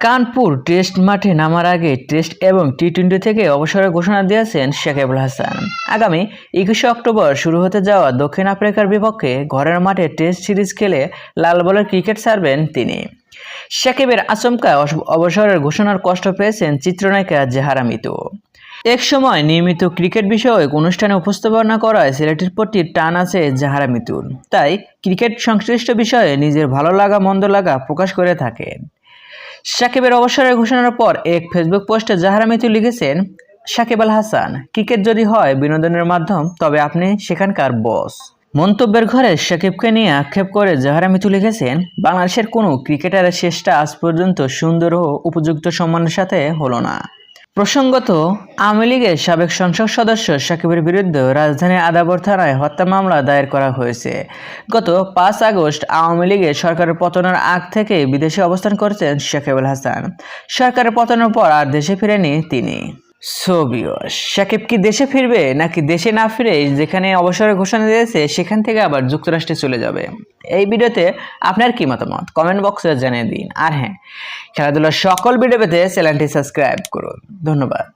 Kanpur test মাঠে নামার আগে টেস্ট এবং টি-20 থেকে অবসরের ঘোষণা দিয়েছেন সাকিব আল হাসান। আগামী 21শে অক্টোবর শুরু হতে যাওয়া দক্ষিণ আফ্রিকার বিপক্ষে ঘরের মাঠে টেস্ট সিরিজ খেলে লাল বলের ক্রিকেট ছাড়বেন তিনি। সাকিবের আচমকা অবসরের ঘোষণার কষ্ট পেয়েছেন চিত্রনায়িকা জাহারা মিতু। একসময় নিয়মিত ক্রিকেট বিষয়ক অনুষ্ঠানে উপস্থাপনা করায় সিলেটের প্রতি টান আছে জাহারা মিতুর, তাই ক্রিকেট সংশ্লিষ্ট বিষয়ে নিজের ভালো লাগা মন্দ লাগা প্রকাশ করে থাকেন। সাকিবের অবসরের ঘোষণার পর এক ফেসবুক পোস্টে জাহারা মিতু লিখেছেন, সাকিব আল হাসান, ক্রিকেট যদি হয় বিনোদনের মাধ্যম তবে আপনি সেখানকার বস। মন্তব্যের ঘরে সাকিবকে নিয়ে আক্ষেপ করে জাহারা মিতু লিখেছেন, বাংলাদেশের কোনো ক্রিকেটারের শেষটা আজ পর্যন্ত সুন্দর ও উপযুক্ত সম্মানের সাথে হলো না। প্রসঙ্গত, আওয়ামী লীগের সাবেক সংসদ সদস্য সাকিবের বিরুদ্ধে রাজধানীর আদাবর থানায় হত্যা মামলা দায়ের করা হয়েছে। গত 5 আগস্ট আওয়ামী লীগের সরকারের পতনের আগ থেকে বিদেশে অবস্থান করছেন সাকিব আল হাসান। সরকারের পতনের পর আর দেশে ফিরেনি তিনি। সাকিব কি দেশে ফিরবে নাকি দেশে না ফিরে যেখানে অবসরের ঘোষণা দিয়েছে সেখান থেকে আবার যুক্তরাষ্ট্রে চলে যাবে? এই ভিডিওতে আপনার কি মতামত কমেন্ট বক্সে জানিয়ে দিন। আর হ্যাঁ, খেলাধুলার সকল ভিডিও পেতে চ্যানেলটি সাবস্ক্রাইব করুন। ধন্যবাদ।